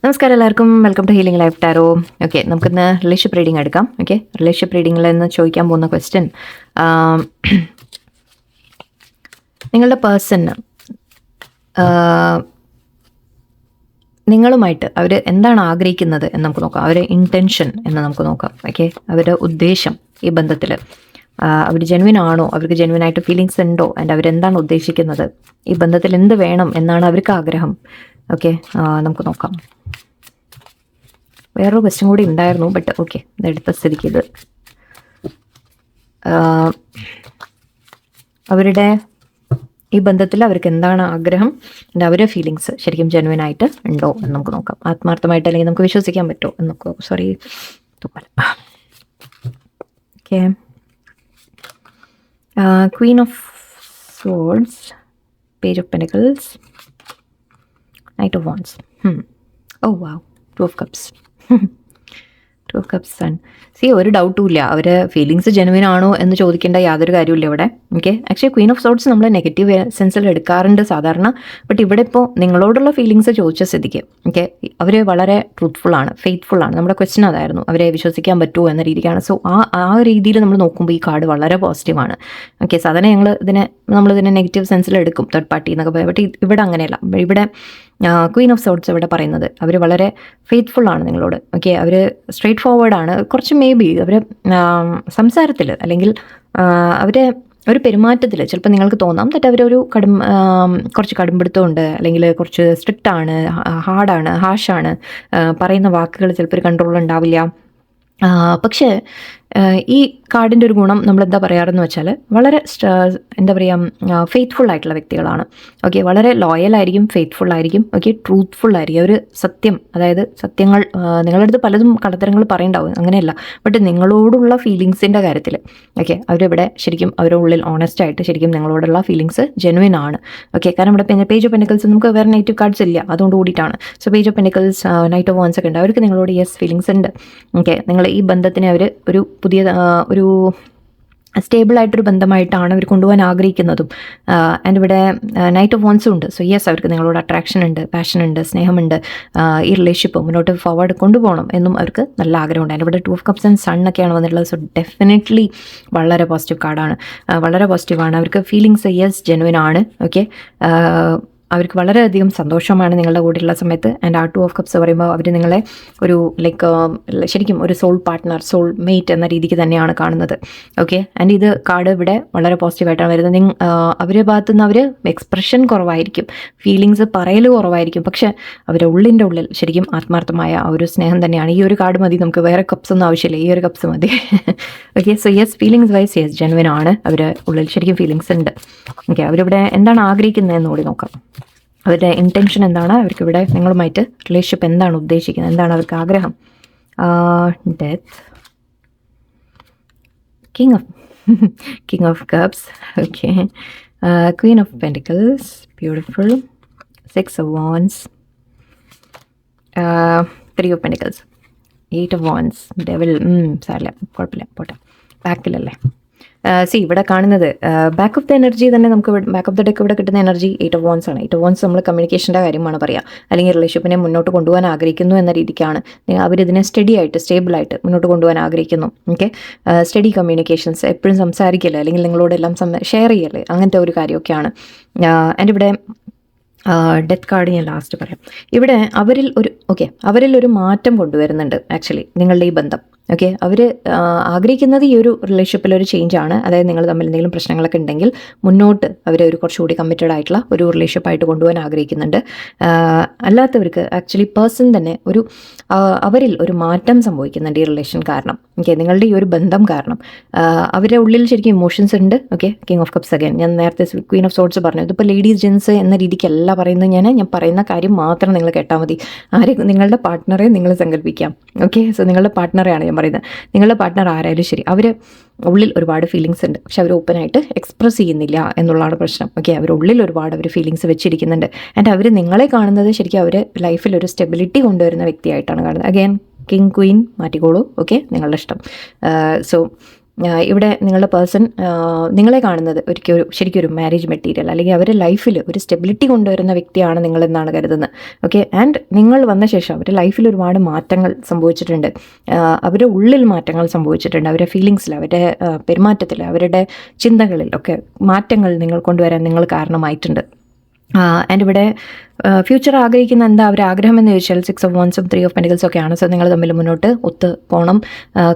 നമസ്കാരം എല്ലാവർക്കും, welcome to healing life tarot. Okay, നമുക്കിന്ന് റിലേഷൻഷിപ്പ് റീഡിംഗ് എടുക്കാം. ഓക്കെ, റിലേഷൻഷിപ്പ് റീഡിങ്ങിൽ നിന്ന് ചോദിക്കാൻ പോകുന്ന ക്വസ്റ്റ്യൻ, നിങ്ങളുടെ പേഴ്സണ് നിങ്ങളുമായിട്ട് അവർ എന്താണ് ആഗ്രഹിക്കുന്നത് എന്ന് നമുക്ക് നോക്കാം. അവരുടെ ഇൻറ്റൻഷൻ എന്ന് നമുക്ക് നോക്കാം. ഓക്കെ, അവരുടെ ഉദ്ദേശം ഈ ബന്ധത്തിൽ അവർ ജെനുവിൻ ആണോ, അവർക്ക് ജെനുവിനായിട്ട് ഫീലിങ്സ് ഉണ്ടോ, ആൻഡ് അവരെന്താണ് ഉദ്ദേശിക്കുന്നത്, ഈ ബന്ധത്തിൽ എന്ത് വേണം എന്നാണ് അവർക്ക് ആഗ്രഹം. ഓക്കെ, നമുക്ക് നോക്കാം. വേറൊരു ക്വസ്റ്റ്യൻ കൂടി ഉണ്ടായിരുന്നു, ബട്ട് ഓക്കെ, ഇതെടുത്ത സ്ഥിതിക്ക് ഇത് അവരുടെ ഈ ബന്ധത്തിൽ അവർക്ക് എന്താണ് ആഗ്രഹം, അവരുടെ ഫീലിങ്സ് ശരിക്കും ജെനുവിൻ ആയിട്ട് ഉണ്ടോ എന്ന് നമുക്ക് നോക്കാം. ആത്മാർത്ഥമായിട്ട് അല്ലെങ്കിൽ നമുക്ക് വിശ്വസിക്കാൻ പറ്റുമോ എന്ന് നോക്കാം. സോറി, തുപ്പല. Okay, queen of swords, page of pentacles, knight of wands. Oh wow, two of cups. Two of cups ആണ്. സി, ഒരു ഡൗട്ടും ഇല്ല, അവർ ഫീലിങ്സ് ജെനുവിൻ ആണോ എന്ന് ചോദിക്കേണ്ട യാതൊരു കാര്യമില്ല ഇവിടെ. Okay, actually Queen of sorts നമ്മൾ നെഗറ്റീവ് സെൻസിൽ എടുക്കാറുണ്ട് സാധാരണ, ബട്ട് ഇവിടെ ഇപ്പോൾ നിങ്ങളോടുള്ള ഫീലിങ്സ് ചോദിച്ച സ്ഥിതിക്ക് ഓക്കെ, അവർ വളരെ ട്രൂത്ത്ഫുള്ളാണ്, ഫെയ്ത്ത്ഫുള്ളാണ്. നമ്മുടെ ക്വസ്റ്റ്യൻ അതായിരുന്നു, അവരെ വിശ്വസിക്കാൻ പറ്റുമോ എന്ന രീതിക്കാണ്. സോ ആ രീതിയിൽ നമ്മൾ നോക്കുമ്പോൾ ഈ കാർഡ് വളരെ പോസിറ്റീവാണ്. ഓക്കെ, സാധാരണ നമ്മളിതിനെ നെഗറ്റീവ് സെൻസിൽ എടുക്കും, തേർഡ് പാർട്ടി എന്നൊക്കെ പറയും, ബട്ട് ഇവിടെ അങ്ങനെയല്ല. ഇവിടെ ക്വീൻ ഓഫ് സോർട്സ് ഇവിടെ പറയുന്നത് അവർ വളരെ ഫെയ്ത്ത്ഫുള്ളാണ് നിങ്ങളോട്. ഓക്കെ, അവർ സ്ട്രെയിറ്റ് ഫോർവേഡാണ്. കുറച്ച് മേ ബി അവർ സംസാരത്തിൽ അല്ലെങ്കിൽ അവരെ ഒരു പെരുമാറ്റത്തിൽ ചിലപ്പോൾ നിങ്ങൾക്ക് തോന്നാം തെറ്റ് അവരൊരു കുറച്ച് കടുംപിടുത്തമുണ്ട്, അല്ലെങ്കിൽ കുറച്ച് സ്ട്രിക്റ്റ് ആണ്, ഹാർഡാണ്, ഹാഷാണ്, പറയുന്ന വാക്കുകൾ ചിലപ്പോൾ ഒരു കൺട്രോൾ ഉണ്ടാവില്ല. പക്ഷേ ഈ കാർഡിൻ്റെ ഒരു ഗുണം നമ്മളെന്താ പറയാറെന്ന് വെച്ചാൽ വളരെ എന്താ പറയുക, ഫെയ്ത്ത്ഫുൾ ആയിട്ടുള്ള വ്യക്തികളാണ്. ഓക്കെ, വളരെ ലോയലായിരിക്കും, ഫെയ്ത്ത്ഫുൾ ആയിരിക്കും. ഓക്കെ, ട്രൂത്ത്ഫുൾ ആയിരിക്കും. അവർ സത്യം, അതായത് സത്യങ്ങൾ നിങ്ങളുടെ അടുത്ത് പലതും കള്ളത്തരങ്ങൾ പറയണ്ടാവും, അങ്ങനെയല്ല, ബട്ട് നിങ്ങളോടുള്ള ഫീലിങ്സിൻ്റെ കാര്യത്തിൽ ഓക്കെ, അവരിവിടെ ശരിക്കും അവരുടെ ഉള്ളിൽ ഓണസ്റ്റ് ആയിട്ട് ശരിക്കും നിങ്ങളോടുള്ള ഫീലിങ്സ് ജെനുവിൻ ആണ്. ഓക്കെ, കാരണം ഇവിടെ പേജ് ഓഫ് പെനിക്കിൾസ് നമുക്ക് വേറെ നെഗറ്റീവ് കാർഡ്സ് ഇല്ല, അതുകൊണ്ട് കൂടിയിട്ടാണ്. So page of pentacles, knight of wands ഒക്കെ ഉണ്ട്. അവർക്ക് നിങ്ങളോട് യെസ് ഫീലിങ്സ് ഉണ്ട്. ഓക്കെ, നിങ്ങൾ ഈ ബന്ധത്തിനെ അവർ ഒരു പുതിയ ഒരു സ്റ്റേബിളായിട്ടൊരു ബന്ധമായിട്ടാണ് അവർ കൊണ്ടുപോകാൻ ആഗ്രഹിക്കുന്നതും. ആൻഡ് ഇവിടെ നൈറ്റ് ഓഫ് വാൻഡ്സും ഉണ്ട്. സോ യെസ്, അവർക്ക് നിങ്ങളോട് അട്രാക്ഷൻ ഉണ്ട്, പാഷൻ ഉണ്ട്, സ്നേഹമുണ്ട്. ഈ റിലേഷൻഷിപ്പ് മുന്നോട്ട് ഫോർവേഡ് കൊണ്ടുപോകണം എന്നും അവർക്ക് നല്ല ആഗ്രഹമുണ്ട്. ആൻഡ് ഇവിടെ 2 of Cups ആൻഡ് സൺ ഒക്കെയാണ് വന്നിട്ടുള്ളത്. സോ ഡെഫിനറ്റ്ലി വളരെ പോസിറ്റീവ് കാർഡാണ്, വളരെ പോസിറ്റീവാണ്. അവർക്ക് ഫീലിങ്സ് യെസ് ജെനുവിൻ ആണ്. ഓക്കെ, അവർക്ക് വളരെയധികം സന്തോഷമാണ് നിങ്ങളുടെ കൂടെയുള്ള സമയത്ത്. ആൻഡ് ആ 2 of Cups പറയുമ്പോൾ അവർ നിങ്ങളെ ഒരു ശരിക്കും ഒരു സോൾ പാർട്ട്ണർ, സോൾ മേറ്റ് എന്ന രീതിക്ക് തന്നെയാണ് കാണുന്നത്. ഓക്കെ, ആൻഡ് ഇത് കാർഡ് ഇവിടെ വളരെ പോസിറ്റീവായിട്ടാണ് വരുന്നത്. അവരുടെ ഭാഗത്തു നിന്ന് അവർ എക്സ്പ്രഷൻ കുറവായിരിക്കും, ഫീലിങ്സ് പറയൽ കുറവായിരിക്കും, പക്ഷേ അവരുടെ ഉള്ളിൻ്റെ ഉള്ളിൽ ശരിക്കും ആത്മാർത്ഥമായ ആ ഒരു സ്നേഹം തന്നെയാണ്. ഈ ഒരു കാർഡ് മതി, നമുക്ക് വേറെ കപ്സ് ഒന്നും ആവശ്യമില്ല, ഈ ഒരു കപ്സ് മതി. Okay, so yes, feelings wise yes genuine ആണ്. അവരുടെ ഉള്ളിൽ ശരിക്കും ഫീലിങ്സ് ഉണ്ട്. ഓക്കെ, അവരിവിടെ എന്താണ് ആഗ്രഹിക്കുന്നതെന്ന് കൂടി നോക്കാം. അവരുടെ ഇൻറ്റൻഷൻ എന്താണ്, അവർക്കിവിടെ നിങ്ങളുമായിട്ട് റിലേഷൻഷിപ്പ് എന്താണ് ഉദ്ദേശിക്കുന്നത്, എന്താണ് അവർക്ക് ആഗ്രഹം. Death, king of cups. Okay, queen of pentacles, beautiful. 6 of wands, 3 of pentacles, 8 of wands, devil. സാരില്ല, കുഴപ്പമില്ല, പോട്ടെ, ബാക്കിലല്ലേ. സി, ഇവിടെ കാണുന്നത് ബാക്ക് ഓഫ് ദ എനർജി തന്നെ, നമുക്ക് ബാക്ക് ഓഫ് ദ ഡെക്ക് ഇവിടെ കിട്ടുന്ന എനർജി 8 of wands ആണ്. 8 of wands നമ്മൾ കമ്മ്യൂണിക്കേഷൻ്റെ കാര്യമാണ് പറയുക, അല്ലെങ്കിൽ റിലേഷൻഷിപ്പിനെ മുന്നോട്ട് കൊണ്ടുപോകാൻ ആഗ്രഹിക്കുന്നു എന്ന രീതിക്കാണ്. അവരിതിനെ സ്റ്റഡിയായിട്ട്, സ്റ്റേബിളായിട്ട് മുന്നോട്ട് കൊണ്ടുപോകാൻ ആഗ്രഹിക്കുന്നു. ഓക്കെ, സ്റ്റഡി കമ്മ്യൂണിക്കേഷൻസ്, എപ്പോഴും സംസാരിക്കല്, അല്ലെങ്കിൽ നിങ്ങളോടെല്ലാം ഷെയർ ചെയ്യല്, അങ്ങനത്തെ ഒരു കാര്യമൊക്കെയാണ്. ആൻഡ് ഇവിടെ ഡെത്ത് കാർഡ് ഞാൻ ലാസ്റ്റ് പറയാം. ഇവിടെ അവരിൽ ഒരു മാറ്റം കൊണ്ടുവരുന്നുണ്ട് ആക്ച്വലി നിങ്ങളുടെ ഈ ബന്ധം. ഓക്കെ, അവർ ആഗ്രഹിക്കുന്നത് ഈ ഒരു റിലേഷൻഷിപ്പിൽ ഒരു ചേഞ്ചാണ്. അതായത് നിങ്ങൾ തമ്മിൽ എന്തെങ്കിലും പ്രശ്നങ്ങളൊക്കെ ഉണ്ടെങ്കിൽ മുന്നോട്ട് അവർ ഒരു കുറച്ചുകൂടി കമ്മിറ്റഡ് ആയിട്ടുള്ള ഒരു റിലേഷൻഷിപ്പായിട്ട് കൊണ്ടുപോകാൻ ആഗ്രഹിക്കുന്നുണ്ട്. അല്ലാത്തവർക്ക് ആക്ച്വലി പേഴ്സൺ തന്നെ അവരിൽ ഒരു മാറ്റം സംഭവിക്കുന്നുണ്ട് ഈ റിലേഷൻ കാരണം. ഓക്കെ, നിങ്ങളുടെ ഈ ഒരു ബന്ധം കാരണം അവരുടെ ഉള്ളിൽ ശരിക്കും ഇമോഷൻസ് ഉണ്ട്. Okay, king of cups again, ഞാൻ നേരത്തെ ക്വീൻ ഓഫ് സോർട്സ് പറഞ്ഞു. ഇതിപ്പോൾ ലേഡീസ് ജെൻസ് എന്ന രീതിക്കല്ല പറയുന്നത്, ഞാൻ പറയുന്ന കാര്യം മാത്രം നിങ്ങൾ കേട്ടാൽ മതി. നിങ്ങളുടെ പാർട്ട്ണറെ നിങ്ങൾ സങ്കല്പിക്കാം. ഓക്കെ, സോ നിങ്ങളുടെ പാർട്ട്ണറെയാണ് ഞാൻ പറയുന്നത്. നിങ്ങളുടെ പാർട്ട്ണർ ആരായാലും ശരി, അവർ ഉള്ളിൽ ഒരുപാട് ഫീലിങ്സ് ഉണ്ട്, പക്ഷെ അവർ ഓപ്പണായിട്ട് എക്സ്പ്രസ് ചെയ്യുന്നില്ല എന്നുള്ളതാണ് പ്രശ്നം. ഓക്കെ, അവരുള്ളിൽ ഒരുപാട് ഫീലിങ്സ് വെച്ചിരിക്കുന്നുണ്ട്. ആൻഡ് അവർ നിങ്ങളെ കാണുന്നത് ശരിക്കും അവർ ലൈഫിൽ ഒരു സ്റ്റെബിലിറ്റി കൊണ്ടുവരുന്ന വ്യക്തിയായിട്ടാണ് കാണുന്നത്. അഗൈൻ കിങ് ക്വീൻ മാറ്റിക്കോളൂ. ഓക്കെ, നിങ്ങളുടെ ഇഷ്ടം. സോ ഇവിടെ നിങ്ങളുടെ പേഴ്സൺ നിങ്ങളെ കാണുന്നത് ശരിക്കും ഒരു മാരേജ് മെറ്റീരിയൽ, അല്ലെങ്കിൽ അവരുടെ ലൈഫിൽ ഒരു സ്റ്റെബിലിറ്റി കൊണ്ടുവരുന്ന വ്യക്തിയാണ് നിങ്ങളെന്നാണ് കരുതുന്നത്. ഓക്കെ, ആൻഡ് നിങ്ങൾ വന്ന ശേഷം അവരുടെ ലൈഫിൽ ഒരുപാട് മാറ്റങ്ങൾ സംഭവിച്ചിട്ടുണ്ട്. അവരുടെ ഉള്ളിൽ മാറ്റങ്ങൾ സംഭവിച്ചിട്ടുണ്ട്. അവരുടെ ഫീലിങ്സിൽ, അവരുടെ പെരുമാറ്റത്തിൽ, അവരുടെ ചിന്തകളിൽ ഒക്കെ മാറ്റങ്ങൾ നിങ്ങൾ കൊണ്ടുവരാൻ നിങ്ങൾ കാരണമായിട്ടുണ്ട്. ആൻഡ് ഇവിടെ ഫ്യൂച്ചർ ആഗ്രഹിക്കുന്ന എന്താ അവർ ആഗ്രഹം എന്ന് ചോദിച്ചാൽ 6 of Wands 3 of Pentacles ഒക്കെയാണ്. സോ നിങ്ങൾ തമ്മിൽ മുന്നോട്ട് ഒത്ത് പോകണം.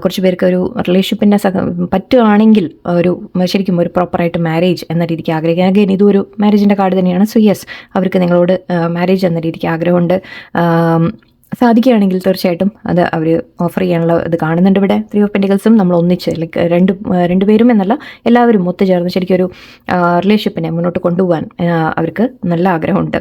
കുറച്ച് പേർക്ക് ഒരു റിലേഷൻഷിപ്പിൻ്റെ പറ്റുകയാണെങ്കിൽ ശരിക്കും ഒരു പ്രോപ്പറായിട്ട് മാരേജ് എന്ന രീതിക്ക് ആഗ്രഹിക്കുക. അഗൈൻ ഇതൊരു മാരേജിൻ്റെ കാർഡ് തന്നെയാണ്. സോ യെസ്, അവർക്ക് നിങ്ങളോട് മാരേജ് എന്ന രീതിക്ക് ആഗ്രഹമുണ്ട്. സാധിക്കുകയാണെങ്കിൽ തീർച്ചയായിട്ടും അത് അവർ ഓഫർ ചെയ്യാനുള്ള ഇത് കാണുന്നുണ്ട്. ഇവിടെ 3 of Pentaclesഉം നമ്മൾ ഒന്നിച്ച് ലൈക്ക് രണ്ടുപേരും എന്നല്ല, എല്ലാവരും ഒത്തുചേർന്ന് ശരിക്കും ഒരു റിലേഷൻഷിപ്പിനെ മുന്നോട്ട് കൊണ്ടുപോകാൻ അവർക്ക് നല്ല ആഗ്രഹമുണ്ട്.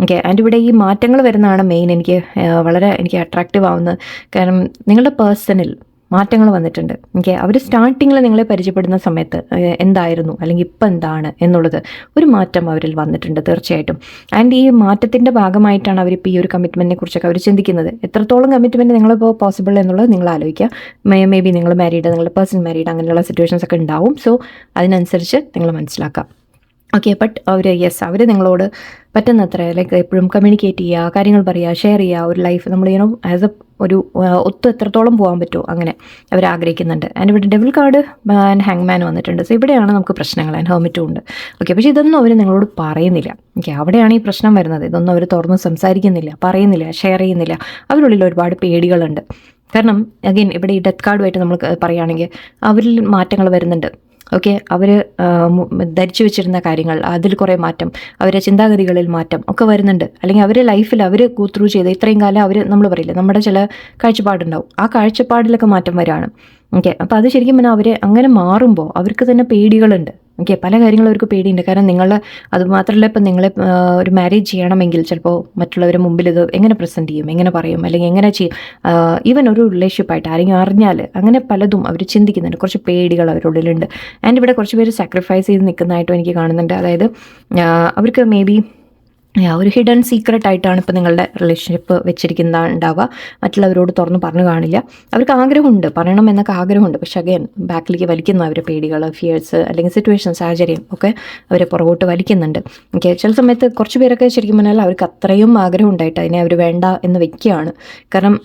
ഓക്കെ, ആൻഡ് ഇവിടെ ഈ മാറ്റങ്ങൾ വരുന്നതാണ് മെയിൻ എനിക്ക് അട്രാക്റ്റീവ് ആവുന്നത്. കാരണം നിങ്ങളുടെ പേഴ്സണിൽ മാറ്റങ്ങൾ വന്നിട്ടുണ്ട്. ഓക്കെ, അവർ സ്റ്റാർട്ടിങ്ങിൽ നിങ്ങളെ പരിചയപ്പെടുന്ന സമയത്ത് എന്തായിരുന്നു അല്ലെങ്കിൽ ഇപ്പം എന്താണ് എന്നുള്ളത് ഒരു മാറ്റം അവരിൽ വന്നിട്ടുണ്ട് തീർച്ചയായിട്ടും. ആൻഡ് ഈ മാറ്റത്തിൻ്റെ ഭാഗമായിട്ടാണ് അവരിപ്പോൾ ഈ ഒരു കമ്മിറ്റ്മെൻറ്റിനെ കുറിച്ചൊക്കെ അവർ ചിന്തിക്കുന്നത്. എത്രത്തോളം കമ്മിറ്റ്മെൻറ്റ് നിങ്ങളിപ്പോൾ പോസിബിൾ എന്നുള്ളത് നിങ്ങൾ ആലോചിക്കുക. മേ ബി നിങ്ങൾ മാരീഡ്, നിങ്ങളുടെ പേഴ്സൺ മാരീഡ്, അങ്ങനെയുള്ള സിറ്റുവേഷൻസ് ഒക്കെ ഉണ്ടാവും. സോ അതിനനുസരിച്ച് നിങ്ങൾ മനസ്സിലാക്കാം. ഓക്കെ, ബട്ട് അവർ നിങ്ങളോട് പറ്റുന്നത്ര ലൈക്ക് എപ്പോഴും കമ്മ്യൂണിക്കേറ്റ് ചെയ്യുക, കാര്യങ്ങൾ പറയുക, ഷെയർ ചെയ്യുക, ഒരു ലൈഫ് നമ്മൾ ആസ് ഒരു ഒത്ത് എത്രത്തോളം പോകാൻ പറ്റുമോ അങ്ങനെ അവർ ആഗ്രഹിക്കുന്നുണ്ട്. ആൻഡ് ഇവിടെ ഡെവിൾ കാർഡ് ആൻഡ് ഹാങ്മാൻ വന്നിട്ടുണ്ട്. സോ ഇവിടെയാണ് നമുക്ക് പ്രശ്നങ്ങൾ. ആൻഡ് ഹെർമിറ്റും ഉണ്ട്. ഓക്കെ, പക്ഷേ ഇതൊന്നും അവർ നിങ്ങളോട് പറയുന്നില്ല. ഓക്കെ, അവിടെയാണ് ഈ പ്രശ്നം വരുന്നത്. ഇതൊന്നും അവർ തുറന്ന് സംസാരിക്കുന്നില്ല, പറയുന്നില്ല, ഷെയർ ചെയ്യുന്നില്ല. അവരുള്ളിൽ ഒരുപാട് പേടികളുണ്ട്. കാരണം അഗൈൻ ഇവിടെ ഈ ഡെത്ത് കാർഡുമായിട്ട് നമ്മൾ പറയുകയാണെങ്കിൽ അവരിൽ മാറ്റങ്ങൾ വരുന്നുണ്ട്. ഓക്കെ, അവർ ധരിച്ചു വെച്ചിരുന്ന കാര്യങ്ങൾ അതിൽ കുറേ മാറ്റം, അവരുടെ ചിന്താഗതികളിൽ മാറ്റം ഒക്കെ വരുന്നുണ്ട്. അല്ലെങ്കിൽ അവരുടെ ലൈഫിൽ അവർ ഗോ ത്രൂ ചെയ്ത് ഇത്രയും കാലം നമ്മൾ പറയില്ല, നമ്മുടെ ചില കാഴ്ചപ്പാടുണ്ടാവും, ആ കാഴ്ചപ്പാടിലൊക്കെ മാറ്റം വരാണ്. ഓക്കെ, അപ്പോൾ അത് ശരിക്കും പറഞ്ഞാൽ അവർ അങ്ങനെ മാറുമ്പോൾ അവർക്ക് തന്നെ പേടികളുണ്ട്. ഓക്കെ, പല കാര്യങ്ങളും അവർക്ക് പേടിയുണ്ട്. കാരണം അത് മാത്രമല്ല, ഇപ്പം നിങ്ങളെ ഒരു മാരേജ് ചെയ്യണമെങ്കിൽ ചിലപ്പോൾ മറ്റുള്ളവരുടെ മുമ്പിൽ ഇത് എങ്ങനെ പ്രസൻറ്റ് ചെയ്യും, എങ്ങനെ പറയും, അല്ലെങ്കിൽ എങ്ങനെ ചെയ്യും, ഈവൻ ഒരു റിലേഷൻഷിപ്പായിട്ട് ആരെങ്കിലും അറിഞ്ഞാൽ അങ്ങനെ പലതും അവർ ചിന്തിക്കുന്നുണ്ട്. കുറച്ച് പേടികൾ അവരുടെ ഉള്ളിലുണ്ട്. ആൻഡ് ഇവിടെ കുറച്ച് പേര് സാക്രിഫൈസ് ചെയ്ത് നിൽക്കുന്നതായിട്ടും എനിക്ക് കാണുന്നുണ്ട്. അതായത് അവർക്ക് മേ ബി ഒരു ഹിഡൻ സീക്രട്ട് ആയിട്ടാണ് ഇപ്പോൾ നിങ്ങളുടെ റിലേഷൻഷിപ്പ് വെച്ചിരിക്കുന്നുണ്ടാവുക. മറ്റുള്ളവരോട് തുറന്ന് പറഞ്ഞു കാണില്ല. അവർക്ക് ആഗ്രഹമുണ്ട്, പറയണം എന്നൊക്കെ ആഗ്രഹമുണ്ട്. പക്ഷേ അഗൈൻ ബാക്കിലേക്ക് വലിക്കുന്ന അവരുടെ പേടികൾ, ഫിയേഴ്സ്, അല്ലെങ്കിൽ സിറ്റുവേഷൻ, സാഹചര്യം ഒക്കെ അവരെ പുറകോട്ട് വലിക്കുന്നുണ്ട്. ഓക്കെ, ചില സമയത്ത് കുറച്ച് പേരൊക്കെ ശരിക്കും പറഞ്ഞാൽ അവർക്ക് അത്രയും ആഗ്രഹം ഉണ്ടായിട്ട് അതിനെ അവർ വേണ്ട എന്ന് വെക്കുകയാണ്. കാരണം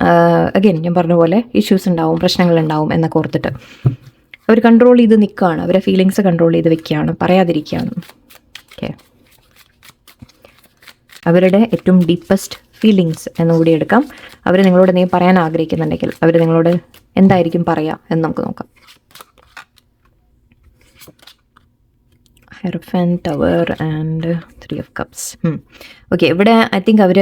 അഗൈൻ ഞാൻ പറഞ്ഞ പോലെ ഇഷ്യൂസ് ഉണ്ടാവും, പ്രശ്നങ്ങളുണ്ടാവും എന്നൊക്കെ ഓർത്തിട്ട് അവർ കൺട്രോൾ ചെയ്ത് നിൽക്കുകയാണ്. അവരുടെ ഫീലിങ്സ് കൺട്രോൾ ചെയ്ത് വെക്കുകയാണ്, പറയാതിരിക്കുകയാണ്. ഓക്കെ, അവരുടെ ഏറ്റവും ഡീപ്പസ്റ്റ് ഫീലിങ്സ് എന്നുകൂടി എടുക്കാം. അവർ നിങ്ങളോട് എന്തെങ്കിലും പറയാൻ ആഗ്രഹിക്കുന്നുണ്ടെങ്കിൽ അവർ നിങ്ങളോട് എന്തായിരിക്കും പറയുക എന്ന് നമുക്ക് നോക്കാം. Hierophant, tower and 3 of Cups. Okay, ഇവിടെ ഐ തിങ്ക് അവർ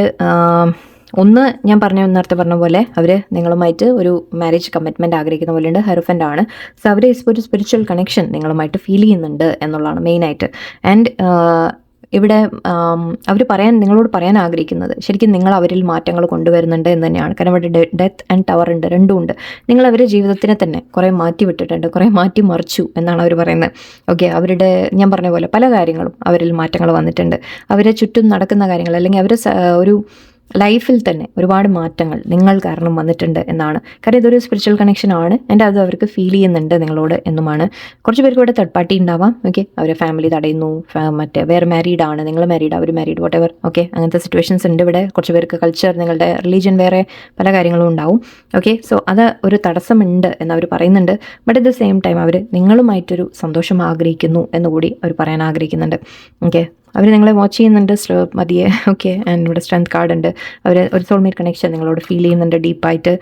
ഞാൻ നേരത്തെ പറഞ്ഞ പോലെ അവർ നിങ്ങളുമായിട്ട് ഒരു മാരേജ് കമ്മിറ്റ്മെൻറ്റ് ആഗ്രഹിക്കുന്ന പോലെയുണ്ട്. ഹെറഫൻ്റ് ആണ്. സോ അവർ ഒരു സ്പിരിച്വൽ കണക്ഷൻ നിങ്ങളുമായിട്ട് ഫീൽ ചെയ്യുന്നുണ്ട് എന്നുള്ളതാണ് മെയിനായിട്ട്. ആൻഡ് ഇവിടെ അവർ നിങ്ങളോട് പറയാൻ ആഗ്രഹിക്കുന്നത് ശരിക്കും നിങ്ങൾ അവരിൽ മാറ്റങ്ങൾ കൊണ്ടുവരുന്നുണ്ട് എന്ന് തന്നെയാണ്. കാരണം ഇവിടെ ഡെത്ത് ആൻഡ് ടവർ ഉണ്ട്, രണ്ടും ഉണ്ട്. നിങ്ങൾ അവരുടെ ജീവിതത്തിനെ തന്നെ കുറേ മാറ്റി വിട്ടിട്ടുണ്ട്, കുറേ മാറ്റി മറിച്ചു എന്നാണ് അവർ പറയുന്നത്. ഓക്കെ, ഞാൻ പറഞ്ഞ പോലെ പല കാര്യങ്ങളും അവരിൽ മാറ്റങ്ങൾ വന്നിട്ടുണ്ട്. അവരെ ചുറ്റും നടക്കുന്ന കാര്യങ്ങൾ, അല്ലെങ്കിൽ അവർ ഒരു ലൈഫിൽ തന്നെ ഒരുപാട് മാറ്റങ്ങൾ നിങ്ങൾ കാരണം വന്നിട്ടുണ്ട് എന്നാണ്. കാരണം ഇതൊരു സ്പിരിച്വൽ കണക്ഷൻ ആണ്. ആൻഡ് അത് അവർക്ക് ഫീൽ ചെയ്യുന്നുണ്ട് നിങ്ങളോട് എന്നുമാണ്. കുറച്ച് പേർക്ക് ഇവിടെ തേർഡ് പാർട്ടി ഉണ്ടാവാം. ഓക്കെ, അവരെ ഫാമിലി തടയുന്നു, വേറെ മാരീഡ് ആണ്, നിങ്ങൾ മാരീഡ്, അവർ മാരീഡ്, വോട്ട് എവർ. ഓക്കെ, അങ്ങനത്തെ സിറ്റുവേഷൻസ് ഉണ്ട് ഇവിടെ. കുറച്ച് പേർക്ക് കൾച്ചർ, നിങ്ങളുടെ റിലീജിയൻ, വേറെ പല കാര്യങ്ങളും ഉണ്ടാവും. ഓക്കെ, സോ അത് ഒരു തടസ്സമുണ്ട് എന്നവർ പറയുന്നുണ്ട്. But at the same time അവർ നിങ്ങളുമായിട്ടൊരു സന്തോഷം ആഗ്രഹിക്കുന്നു എന്നുകൂടി അവർ പറയാൻ ആഗ്രഹിക്കുന്നുണ്ട്. ഓക്കെ, അവർ നിങ്ങളെ വാച്ച് ചെയ്യുന്നുണ്ട് മതിയെ. ഓക്കെ, ആൻഡ് ഇവിടെ സ്ട്രെങ്ത് കാർഡ് ഉണ്ട്. അവർ ഒരു സോൾമേറ്റ് കണക്ഷൻ നിങ്ങളോട് ഫീൽ ചെയ്യുന്നുണ്ട് ഡീപ്പായിട്ട്.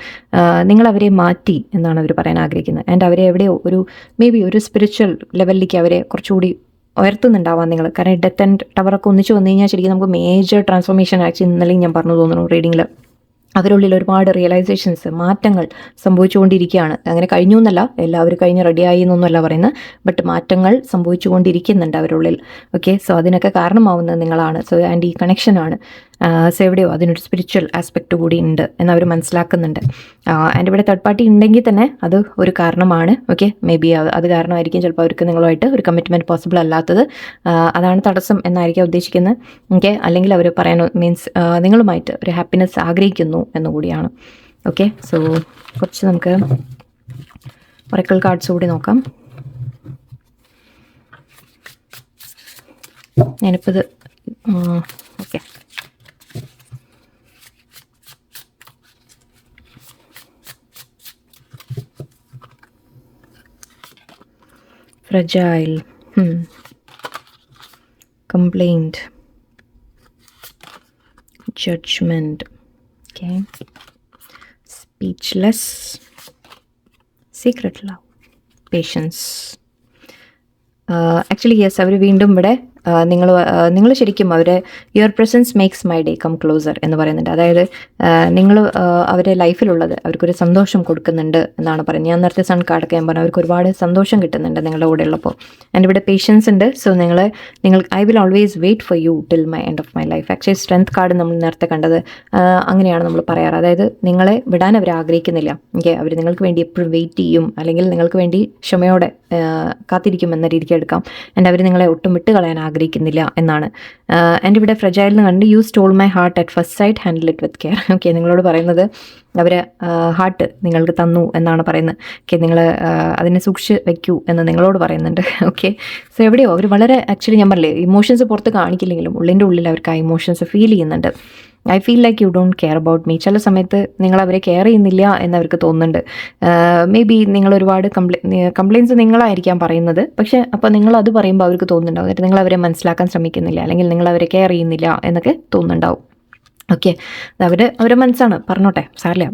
നിങ്ങൾ അവരെ മാറ്റി എന്നാണ് അവർ പറയാൻ ആഗ്രഹിക്കുന്നത്. ആൻഡ് അവരെ എവിടെയോ മേ ബി ഒരു സ്പിരിച്വൽ ലെവലിലേക്ക് അവരെ കുറച്ചുകൂടി ഉയർത്തുന്നുണ്ടാവാം നിങ്ങൾ. കാരണം ഡെത്ത് ആൻഡ് ടവറൊക്കെ ഒന്നിച്ച് വന്നു കഴിഞ്ഞാൽ ശരിക്കും നമുക്ക് മേജർ ട്രാൻസ്ഫോർമേഷൻ ആക്ച്വലി ഇന്നലെ ഞാൻ പറഞ്ഞു തോന്നുന്നു റീഡിങ്ങിൽ. അവരുള്ളിൽ ഒരുപാട് റിയലൈസേഷൻസ്, മാറ്റങ്ങൾ സംഭവിച്ചുകൊണ്ടിരിക്കുകയാണ്. അങ്ങനെ കഴിഞ്ഞു എന്നല്ല, എല്ലാവരും കഴിഞ്ഞ് റെഡിയായി എന്നൊന്നുമല്ല പറയുന്നത്. ബട്ട് മാറ്റങ്ങൾ സംഭവിച്ചുകൊണ്ടിരിക്കുന്നുണ്ട് അവരുള്ളിൽ. ഓക്കെ, സോ അതിനൊക്കെ കാരണമാവുന്നത് നിങ്ങളാണ്. സോ ആൻഡ് ഈ കണക്ഷനാണ്. സോ എവിടെയോ അതിനൊരു സ്പിരിച്വൽ ആസ്പെക്റ്റ് കൂടി ഉണ്ട് എന്നവർ മനസ്സിലാക്കുന്നുണ്ട്. ആൻഡ് ഇവിടെ തേർഡ് പാർട്ടി ഉണ്ടെങ്കിൽ തന്നെ അത് ഒരു കാരണമാണ്. ഓക്കെ, മേ ബി അത് കാരണമായിരിക്കും ചിലപ്പോൾ അവർക്ക് നിങ്ങളുമായിട്ട് ഒരു കമ്മിറ്റ്മെൻറ്റ് പോസിബിൾ അല്ലാത്തത്. അതാണ് തടസ്സം എന്നായിരിക്കും ഉദ്ദേശിക്കുന്നത്. ഓക്കെ, അല്ലെങ്കിൽ അവർ പറയാൻ മീൻസ് നിങ്ങളുമായിട്ട് ഒരു ഹാപ്പിനെസ് ആഗ്രഹിക്കുന്നു എന്നുകൂടിയാണ്. ഓക്കെ, സോ കുറച്ച് നമുക്ക് ഒറക്കിൾ കാർഡ്സ് കൂടി നോക്കാം. ഞാനിപ്പോൾ ഇത് okay. Fragile, complaint, judgment, okay, speechless, secret love, patience. Actually yes, അവർ വീണ്ടും ഇവിടെ നിങ്ങൾ ശരിക്കും അവരെ your presence makes my day come closer എന്ന് പറയുന്നുണ്ട്. അതായത് നിങ്ങൾ അവരുടെ ലൈഫിലുള്ളത് അവർക്കൊരു സന്തോഷം കൊടുക്കുന്നുണ്ട് എന്നാണ് പറയുന്നത്. ഞാൻ നേരത്തെ സൺ കാർഡൊക്കെ ഞാൻ പറഞ്ഞു അവർക്ക് ഒരുപാട് സന്തോഷം കിട്ടുന്നുണ്ട് നിങ്ങളുടെ കൂടെ ഉള്ളപ്പോൾ. ആൻഡ് ഇവിടെ പേഷ്യൻസ് ഉണ്ട്. സോ നിങ്ങൾ I will always wait for you till my end of my life. Actually strength card നമ്മൾ നേരത്തെ കണ്ടത് അങ്ങനെയാണ് നമ്മൾ പറയാറ്. അതായത് നിങ്ങളെ വിടാൻ അവർ ആഗ്രഹിക്കുന്നില്ല. ഓക്കെ, അവർ നിങ്ങൾക്ക് വേണ്ടി എപ്പോഴും വെയിറ്റ് ചെയ്യും, അല്ലെങ്കിൽ നിങ്ങൾക്ക് വേണ്ടി ക്ഷമയോടെ കാത്തിരിക്കും എന്ന രീതിക്ക് എടുക്കാം. ആൻഡ് അവർ നിങ്ങളെ ഒട്ടും വിട്ട് കളയാൻ ആഗ്രഹിക്കുന്നില്ല എന്നാണ്. എൻ്റെ ഇവിടെ ഫ്രജൈൽ എന്ന് കണ്ട് U stall my heart at first sight, handle it with care. Okay, നിങ്ങളോട് പറയുന്നത് അവർ ഹാർട്ട് നിങ്ങൾക്ക് തന്നു എന്നാണ് പറയുന്നത്. ഓക്കെ, നിങ്ങൾ അതിനെ സൂക്ഷിച്ച് വയ്ക്കൂ എന്ന് നിങ്ങളോട് പറയുന്നുണ്ട്. ഓക്കെ, സോ എവിടെയോ അവർ വളരെ ആക്ച്വലി ഞാൻ പറഞ്ഞില്ലേ ഇമോഷൻസ് പുറത്ത് കാണിക്കില്ലെങ്കിലും ഉള്ളിൻ്റെ ഉള്ളിൽ അവർക്ക് ആ ഇമോഷൻസ് ഫീൽ ചെയ്യുന്നുണ്ട്. I feel like you don't care about me. ചില സമയത്ത് നിങ്ങൾ അവരെ കെയർ ചെയ്യുന്നില്ല എന്നവർക്ക് തോന്നുന്നുണ്ട്. മേ ബി നിങ്ങൾ ഒരുപാട് കംപ്ലയിൻസ് നിങ്ങളായിരിക്കാം പറയുന്നത്. പക്ഷേ അപ്പോൾ നിങ്ങളത് പറയുമ്പോൾ അവർക്ക് തോന്നുന്നുണ്ടാവും എന്നിട്ട് നിങ്ങൾ അവരെ മനസ്സിലാക്കാൻ ശ്രമിക്കുന്നില്ല, അല്ലെങ്കിൽ നിങ്ങൾ അവരെ കെയർ ചെയ്യുന്നില്ല എന്നൊക്കെ തോന്നുന്നുണ്ടാവും. ഓക്കെ, അവരുടെ മനസ്സാണ്, പറഞ്ഞോട്ടെ, സാറില്ല.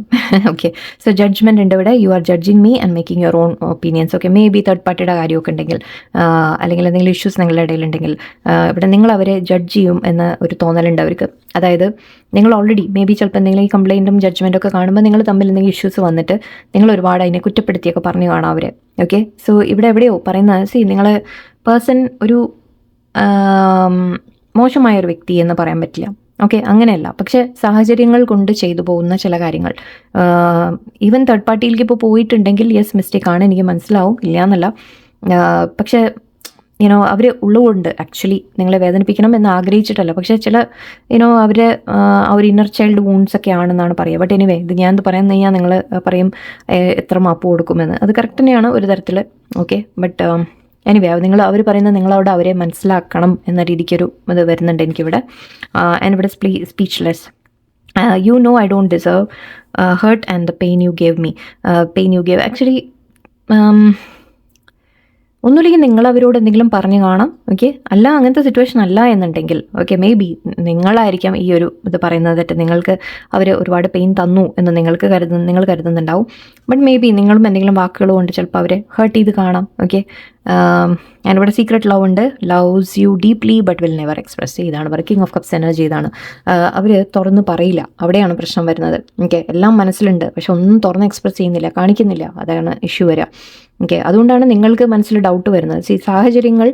ഓക്കെ, സോ ജഡ്ജ്മെൻ്റ് ഉണ്ട് ഇവിടെ. You are judging me and making your own opinions. Okay, may be third പാർട്ടിയുടെ കാര്യമൊക്കെ ഉണ്ടെങ്കിൽ, അല്ലെങ്കിൽ എന്തെങ്കിലും ഇഷ്യൂസ് നിങ്ങളുടെ ഇടയിലുണ്ടെങ്കിൽ ഇവിടെ നിങ്ങൾ അവരെ ജഡ്ജ് ചെയ്യും എന്ന ഒരു തോന്നലുണ്ട് അവർക്ക്. അതായത് നിങ്ങൾ ഓൾറെഡി മേ ബി ചിലപ്പോൾ എന്തെങ്കിലും ഈ കംപ്ലയിൻറ്റും ജഡ്ജ്മെൻറ്റും ഒക്കെ കാണുമ്പോൾ നിങ്ങൾ തമ്മിൽ എന്തെങ്കിലും ഇഷ്യൂസ് വന്നിട്ട് നിങ്ങൾ ഒരുപാട് അതിനെ കുറ്റപ്പെടുത്തിയൊക്കെ പറഞ്ഞു കാണാം അവരെ. ഓക്കെ, സോ ഇവിടെ എവിടെയോ പറയുന്നത് നിങ്ങൾ പേഴ്സൺ ഒരു മോശമായൊരു വ്യക്തി എന്ന് പറയാൻ പറ്റില്ല. ഓക്കെ, അങ്ങനെയല്ല, പക്ഷെ സാഹചര്യങ്ങൾ കൊണ്ട് ചെയ്തു പോകുന്ന ചില കാര്യങ്ങൾ, ഈവൻ തേർഡ് പാർട്ടിയിലേക്ക് ഇപ്പോൾ പോയിട്ടുണ്ടെങ്കിൽ യെസ് മിസ്റ്റേക്കാണ്, എനിക്ക് മനസ്സിലാവും, ഇല്ല എന്നല്ല. പക്ഷേ അവർ ഉള്ളുകൊണ്ട് ആക്ച്വലി നിങ്ങളെ വേദനിപ്പിക്കണം എന്ന് ആഗ്രഹിച്ചിട്ടല്ല, പക്ഷേ ചില അവരെ ഒരു ഇന്നർ ചൈൽഡ് വൂൺസ് ഒക്കെ ആണെന്നാണ് പറയുക. ബട്ട് എനിവേ ഇത് ഞാൻ പറയാൻ കഴിഞ്ഞാൽ നിങ്ങൾ പറയും എത്ര മാപ്പ് കൊടുക്കുമെന്ന്. അത് കറക്റ്റ് തന്നെയാണ് ഒരു തരത്തിൽ. ഓക്കെ, ബട്ട് എനിവേ അവർ പറയുന്നത് നിങ്ങളവിടെ അവരെ മനസ്സിലാക്കണം എന്ന രീതിക്കൊരു ഇത് വരുന്നുണ്ട് എനിക്കിവിടെ. ആൻഡ് ഇവിടെ speechless. You know I don't deserve hurt and the pain you gave me. Pain you gave actually ഒന്നുമില്ലെങ്കിൽ നിങ്ങൾ അവരോട് എന്തെങ്കിലും പറഞ്ഞു കാണാം. ഓക്കെ, അല്ല അങ്ങനത്തെ സിറ്റുവേഷൻ അല്ല എന്നുണ്ടെങ്കിൽ ഓക്കെ മേ ബി നിങ്ങളായിരിക്കാം ഈ ഒരു ഇത് പറയുന്നത് തെറ്റ്. നിങ്ങൾക്ക് അവർ ഒരുപാട് പെയിൻ തന്നു എന്ന് നിങ്ങൾ കരുതുന്നുണ്ടാവും. ബട്ട് മേ ബി നിങ്ങളും എന്തെങ്കിലും വാക്കുകൾ കൊണ്ട് ചിലപ്പോൾ അവരെ ഹേർട്ട് ചെയ്ത് കാണാം. ഓക്കെ, ഞാനിവിടെ സീക്രട്ട് ലവ് ഉണ്ട്. Loves you deeply but will never express. ഇതാണ് പറയുക കിങ് ഓഫ് കപ്സ് എനർജി. ഇതാണ് അവർ തുറന്ന് പറയില്ല, അവിടെയാണ് പ്രശ്നം വരുന്നത്. ഓക്കെ, എല്ലാം മനസ്സിലുണ്ട് പക്ഷെ ഒന്നും തുറന്ന് എക്സ്പ്രസ് ചെയ്യുന്നില്ല, കാണിക്കുന്നില്ല, അതാണ് ഇഷ്യൂ വരിക. ഓക്കെ, അതുകൊണ്ടാണ് നിങ്ങൾക്ക് മനസ്സിൽ ഡൗട്ട് വരുന്നത്. സാഹചര്യങ്ങൾ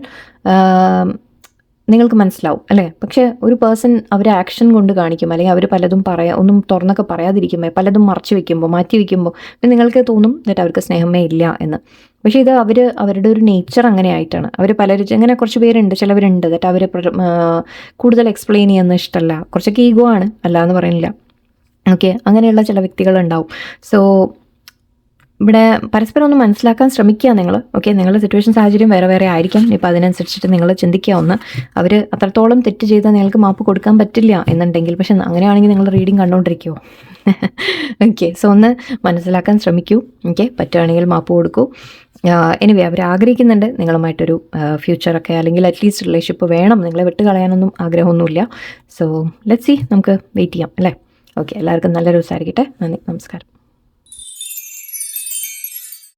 നിങ്ങൾക്ക് മനസ്സിലാവും അല്ലേ, പക്ഷേ ഒരു പേഴ്സൺ അവരെ ആക്ഷൻ കൊണ്ട് കാണിക്കും, അല്ലെങ്കിൽ അവർ പലതും ഒന്നും തുറന്നൊക്കെ പറയാതിരിക്കുമ്പോൾ, പലതും മറച്ചു വെക്കുമ്പോൾ, മാറ്റി വയ്ക്കുമ്പോൾ നിങ്ങൾക്ക് തോന്നും എന്നിട്ട് അവർക്ക് സ്നേഹമേ ഇല്ല എന്ന്. പക്ഷേ ഇത് അവരുടെ ഒരു നേച്ചർ അങ്ങനെ ആയിട്ടാണ്. അവർ പലരും അങ്ങനെ കുറച്ച് പേരുണ്ട്, ചിലവരുണ്ട് എന്നിട്ട് അവർ കൂടുതൽ എക്സ്പ്ലെയിൻ ചെയ്യുന്ന ഇഷ്ടമല്ല, കുറച്ചൊക്കെ ഈഗോ ആണ്, അല്ല എന്ന് പറയുന്നില്ല. ഓക്കെ, അങ്ങനെയുള്ള ചില വ്യക്തികളുണ്ടാവും. സോ ഇവിടെ പരസ്പരം ഒന്ന് മനസ്സിലാക്കാൻ ശ്രമിക്കുക നിങ്ങൾ. ഓക്കെ, നിങ്ങളുടെ സിറ്റുവേഷൻ സാഹചര്യം വേറെ വേറെ ആയിരിക്കാം. ഇപ്പോൾ അതിനനുസരിച്ചിട്ട് നിങ്ങൾ ചിന്തിക്കുക ഒന്ന്. അവർ അത്രത്തോളം തെറ്റ് ചെയ്താൽ നിങ്ങൾക്ക് മാപ്പ് കൊടുക്കാൻ പറ്റില്ല എന്നുണ്ടെങ്കിൽ, പക്ഷെ അങ്ങനെയാണെങ്കിൽ നിങ്ങൾ റീഡിങ് കണ്ടുകൊണ്ടിരിക്കുമോ? ഓക്കെ, സോ ഒന്ന് മനസ്സിലാക്കാൻ ശ്രമിക്കൂ. ഓക്കെ, പറ്റുകയാണെങ്കിൽ മാപ്പ് കൊടുക്കൂ. എനിവേ അവർ ആഗ്രഹിക്കുന്നുണ്ട് നിങ്ങളുമായിട്ടൊരു ഫ്യൂച്ചറൊക്കെ, അല്ലെങ്കിൽ അറ്റ്ലീസ്റ്റ് റിലേഷൻഷിപ്പ് വേണം. നിങ്ങളെ വിട്ട് കളയാനൊന്നും ആഗ്രഹമൊന്നുമില്ല. സോ ലെറ്റ്സ് സീ, നമുക്ക് വെയിറ്റ് ചെയ്യാം അല്ലേ. ഓക്കെ, എല്ലാവർക്കും നല്ലൊരു ദിവസമായിരിക്കട്ടെ. നന്ദി, നമസ്കാരം.